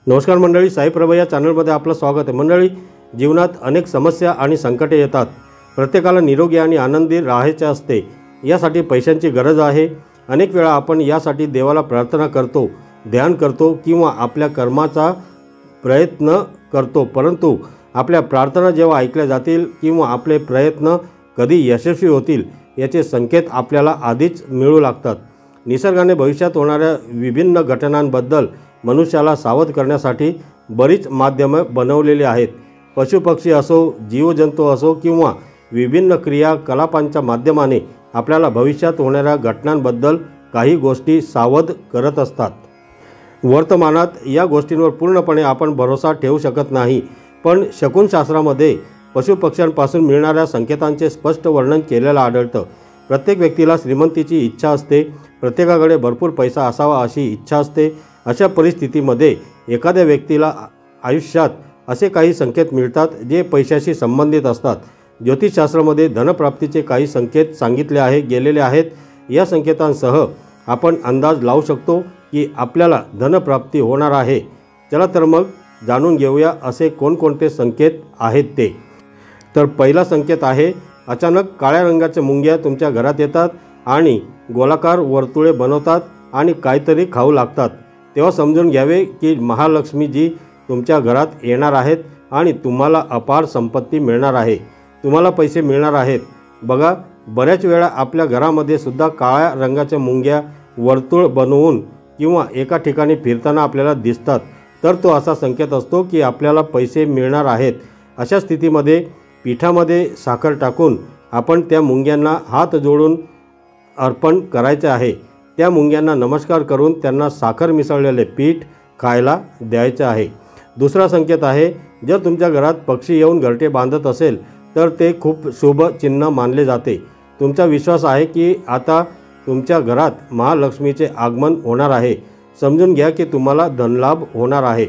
नमस्कार मंडळी, साई प्रभा या चॅनलमध्ये आपलं स्वागत आहे। मंडळी, जीवनात अनेक समस्या आणि संकटे येतात। प्रत्येकाला निरोगी आणि आनंदी राहायचे असते, यासाठी पैशांची गरज आहे। अनेक वेळा आपण यासाठी देवाला प्रार्थना करतो, ध्यान करतो किंवा आपल्या कर्माचा प्रयत्न करतो, परंतु आपल्या प्रार्थना जेव्हा ऐकल्या जातील किंवा आपले प्रयत्न कधी यशस्वी होतील याचे संकेत आपल्याला आधीच मिळू लागतात। निसर्गाने भविष्यात होणाऱ्या विभिन्न घटनांबद्दल मनुष्याला सावध करण्यासाठी बरीच माध्यमे बनवलेली आहेत। पशुपक्षी असो, जीवजंतू असो किंवा विभिन्न क्रियाकलापांच्या माध्यमाने आपल्याला भविष्यात होणाऱ्या घटनांबद्दल काही गोष्टी सावध करत असतात। वर्तमानात या गोष्टींवर पूर्णपणे आपण भरोसा ठेवू शकत नाही, पण शकुनशास्त्रामध्ये पशुपक्ष्यांपासून मिळणाऱ्या संकेतांचे स्पष्ट वर्णन केलेलं आढळतं। प्रत्येक व्यक्तीला श्रीमंतीची इच्छा असते, प्रत्येकाकडे भरपूर पैसा असावा अशी इच्छा असते। अशा परिस्थितीमध्ये एखाद्या व्यक्तीला आयुष्यात असे काही संकेत मिळतात जे पैशाशी संबंधित असतात। ज्योतिषशास्त्रामध्ये धनप्राप्तीचे काही संकेत सांगितले गेलेले आहेत। या संकेतांसह आपण अंदाज लावू शकतो की आपल्याला धनप्राप्ती होणार आहे। चला तर मग जाणून घेऊया असे कोणकोणते संकेत आहेत ते। तर पहिला संकेत आहे, अचानक काळ्या रंगाच्या मुंग्या तुमच्या घरात येतात आणि गोलाकार वर्तुळे बनवतात आणि काहीतरी खाऊ लागतात। तेव्हा समजून घ्यावे की महालक्ष्मीजी तुमच्या घरात येणार आहेत आणि तुम्हाला अपार संपत्ती मिळणार आहे, तुम्हाला पैसे मिळणार आहेत। बघा, बऱ्याच वेळा आपल्या घरामध्ये सुद्धा काळ्या रंगाच्या मुंग्या वर्तुळ बनवून किंवा एका ठिकाणी फिरताना आपल्याला दिसतात, तर तो असा संकेत असतो की आपल्याला पैसे मिळणार आहेत। अशा स्थितीमध्ये पिठामध्ये साखर टाकून आपण त्या मुंग्यांना हात जोडून अर्पण करायचे आहे। त्या मुंग्यांना नमस्कार करून त्यांना साखर मिसळलेले पीठ खायला द्यायचे आहे। दुसरा संकेत आहे, जर तुमच्या घरात पक्षी येऊन घरटे बांधत असेल तर ते खूप शुभ चिन्ह मानले जाते। तुमचा विश्वास आहे की आता तुमच्या घरात महालक्ष्मीचे आगमन होणार आहे। समजून घ्या की तुम्हाला धनलाभ होणार आहे।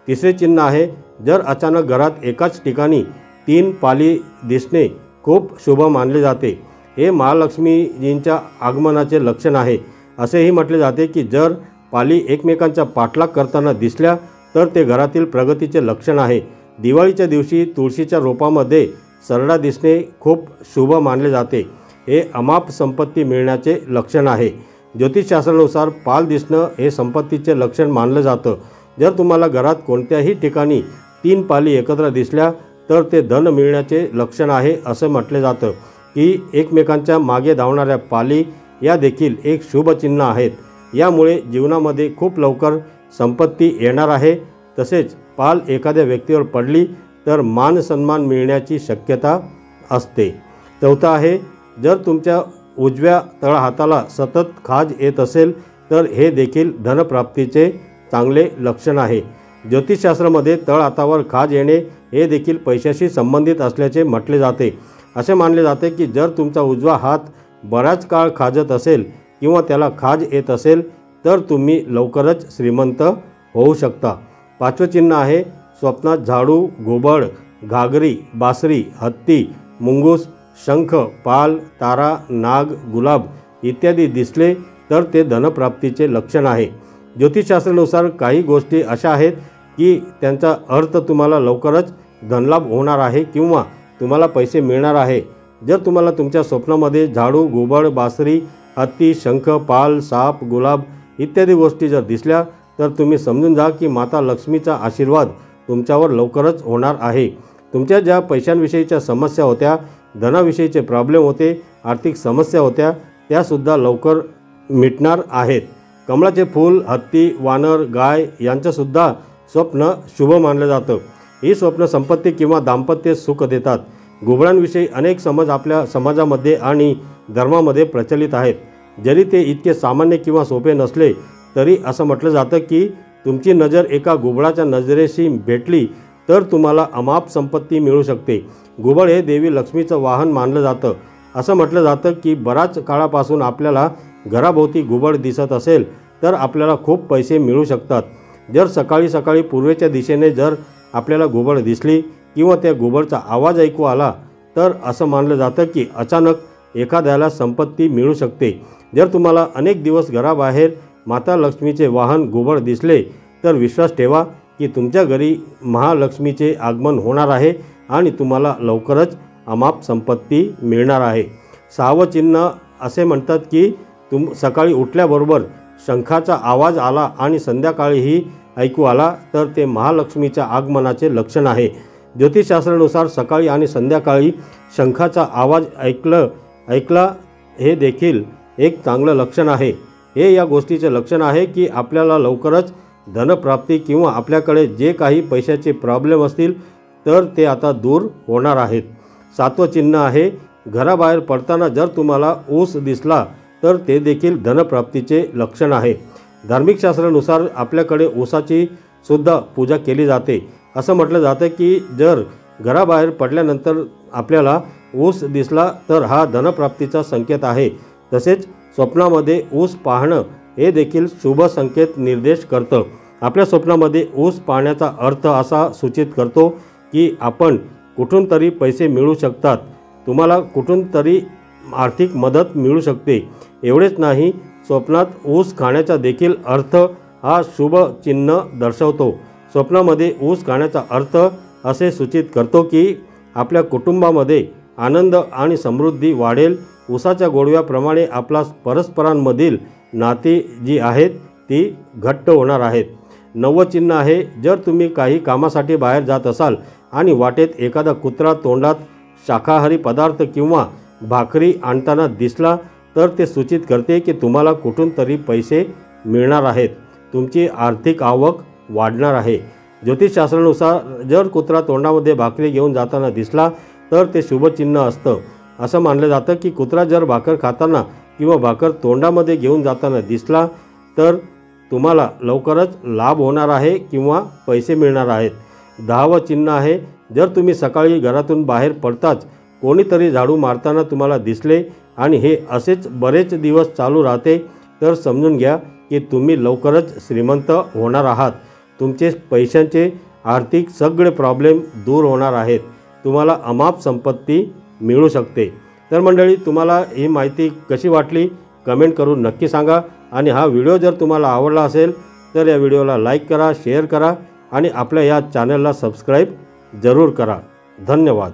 तिसरे चिन्ह आहे, जर अचानक घरात एकाच ठिकाणी 3 पाली दिसणे खूप शुभ मानले जाते। हे महालक्ष्मीजींच्या आगमनाचे लक्षण आहे। असेही म्हटले जाते की जर पाली एकमेकांचा पाठलाग करताना दिसल्या तर ते घरातील प्रगतीचे लक्षण आहे। दिवाळीच्या दिवशी तुळशीच्या रोपामध्ये सरडा दिसणे खूप शुभ मानले जाते, हे अमाप संपत्ती मिळण्याचे लक्षण आहे। ज्योतिषशास्त्रानुसार पाल दिसणं हे संपत्तीचे लक्षण मानलं जातं। जर तुम्हाला घरात कोणत्याही ठिकाणी 3 पाली एकत्र दिसल्या तर ते धन मिळण्याचे लक्षण आहे असं म्हटले जातं की एकमेकांच्या मागे धावणाऱ्या पाली या देखील एक शुभ चिन्ह आहेत। यामुळे जीवनामध्ये खूप लवकर संपत्ती येणार आहे। तसेच पाल एखाद्या व्यक्तीवर पडली तर मान सन्मान मिळण्याची शक्यता असते। चौथा आहे, जर तुमच्या उजव्या तळहाताला सतत खाज येत असेल तर हे देखील धनप्राप्तीचे चांगले लक्षण आहे। ज्योतिषशास्त्रामध्ये तळहातावर खाज येणे हे देखील पैशाशी संबंधित असल्याचे म्हटले जाते। असे मानले जाते की जर तुमचा उजवा हात बराच काळ खाजत असेल किंवा त्याला खाज येत असेल तर तुम्ही लवकरच श्रीमंत होऊ शकता। पाचवे चिन्ह आहे, स्वप्नात झाडू, घुबड, घागरी, बासरी, हत्ती, मुंगूस, शंख, पाल, तारा, नाग, गुलाब इत्यादी दिसले तर ते धनप्राप्तीचे लक्षण आहे। ज्योतिषशास्त्रानुसार काही गोष्टी अशा आहेत की त्यांचा अर्थ तुम्हाला लवकरच धनलाभ होणार आहे किंवा तुम्हाला पैसे मिळणार आहे। जर तुम्हाला तुमच्या स्वप्नामध्ये झाडू, घुबड, बासरी, हत्ती, शंख, पाल, साप, गुलाब इत्यादी गोष्टी जर दिसल्या तर तुम्ही समजून जा की माता लक्ष्मीचा आशीर्वाद तुमच्यावर लवकरच होणार आहे। तुमच्या ज्या पैशांविषयीच्या समस्या होत्या, धनाविषयीचे प्रॉब्लेम होते, आर्थिक समस्या होत्या, त्यासुद्धा लवकर मिटणार आहेत। कमळाचे फूल, हत्ती, वानर, गाय यांचंसुद्धा स्वप्न शुभ मानलं जातं। ही स्वप्न संपत्ती किंवा दाम्पत्य सुख देतात। घुबडांविषयी अनेक समज आपल्या समाजामध्ये आणि धर्मामध्ये प्रचलित आहेत। जरी ते इतके सामान्य किंवा सोपे नसले तरी असं म्हटलं जातं की तुमची नजर एका घुबडाच्या नजरेशी भेटली तर तुम्हाला अमाप संपत्ती मिळू शकते। घुबड हे देवी लक्ष्मीचं वाहन मानलं जातं। असं म्हटलं जातं की बराच काळापासून आपल्याला घराभोवती घुबड दिसत असेल तर आपल्याला खूप पैसे मिळू शकतात। जर सकाळी सकाळी पूर्वेच्या दिशेने जर आपल्याला घुबड दिसली किंवा त्या घुबडचा आवाज ऐकू आला तर असं मानलं जातं की अचानक एखाद्याला संपत्ती मिळू शकते। जर तुम्हाला अनेक दिवस घराबाहेर माता लक्ष्मीचे वाहन घुबड दिसले तर विश्वास ठेवा की तुमच्या घरी महालक्ष्मीचे आगमन होणार आहे आणि तुम्हाला लवकरच अमाप संपत्ती मिळणार आहे। 6वं चिन्ह असे म्हणतात की सकाळी उठल्याबरोबर शंखाचा आवाज आला आणि संध्याकाळीही ऐकू आला तर ते महालक्ष्मीच्या आगमनाचे लक्षण आहे। ज्योतिषशास्त्रानुसार सकाळी आणि संध्याकाळी शंखाचा आवाज ऐकला हे देखील एक चांगलं लक्षण आहे। हे या गोष्टीचे लक्षण आहे की आपल्याला लवकरच धनप्राप्ती किंवा आपल्याकडे जे काही पैशाचे प्रॉब्लेम असतील तर ते आता दूर होणार आहेत। 7वं चिन्ह आहे घराबाहेर पडताना जर तुम्हाला ऊस दिसला तर ते देखील धनप्राप्तीचे लक्षण आहे। धार्मिक शास्त्रानुसार आपल्याकडे ऊसाची सुद्धा पूजा केली जाते। असं म्हटलं जातं की जर घराबाहेर पडल्यानंतर आपल्याला ऊस दिसला तर हा धनप्राप्तीचा संकेत आहे। तसेच स्वप्नामध्ये ऊस पाहणं हे देखील शुभ संकेत निर्देश करतं। आपल्या स्वप्नामध्ये ऊस पाहण्याचा अर्थ असा सूचित करतो की आपण कुठून तरी पैसे मिळू शकतात, तुम्हाला कुठून तरी आर्थिक मदत मिळू शकते। एवढेच नाही, स्वप्नात ऊस खाण्याचा देखील अर्थ हा शुभ चिन्ह दर्शवतो। स्वप्नामध्ये ऊस खाण्याचा अर्थ असे सूचित करतो की आपल्या कुटुंबामध्ये आनंद आणि समृद्धी वाढेल। ऊसाच्या गोडव्याप्रमाणे आपला परस्परांमधील नाती जी आहेत ती घट्ट होणार आहेत। 9वं चिन्ह आहे जर तुम्ही काही कामासाठी बाहेर जात असाल आणि वाटेत एखादा कुत्रा तोंडात शाकाहारी पदार्थ किंवा भाकरी आणताना दिसला तर ते सूचित करते की तुम्हाला कुठून तरी पैसे मिळणार आहेत, तुमची आर्थिक आवक वाढणार आहे। ज्योतिषशास्त्रानुसार जर कुत्रा तोंडामध्ये भाकरी घेऊन जाताना दिसला तर ते शुभचिन्ह असतं। असं मानलं जातं की कुत्रा जर भाकर खाताना किंवा भाकर तोंडामध्ये घेऊन जाताना दिसला तर तुम्हाला लवकरच लाभ होणार आहे किंवा पैसे मिळणार आहेत। 10वं चिन्ह आहे जर तुम्ही सकाळी घरातून बाहेर पडताच कोणीतरी झाडू मारताना तुम्हाला दिसले आणि हे असेच बरेच दिवस चालू राहते तर समजून घ्या की तुम्ही लवकरच श्रीमंत होणार आहात। तुमचे पैशांचे आर्थिक सगळे प्रॉब्लेम दूर होणार आहेत, तुम्हाला अमाप संपत्ती मिळू शकते। तर मंडळी, तुम्हाला ही माहिती कशी वाटली कमेंट करून नक्की सांगा आणि हा व्हिडिओ जर तुम्हाला आवडला असेल तर या व्हिडिओला लाईक करा, शेअर करा आणि आपल्या या चॅनलला सबस्क्राईब जरूर करा। धन्यवाद।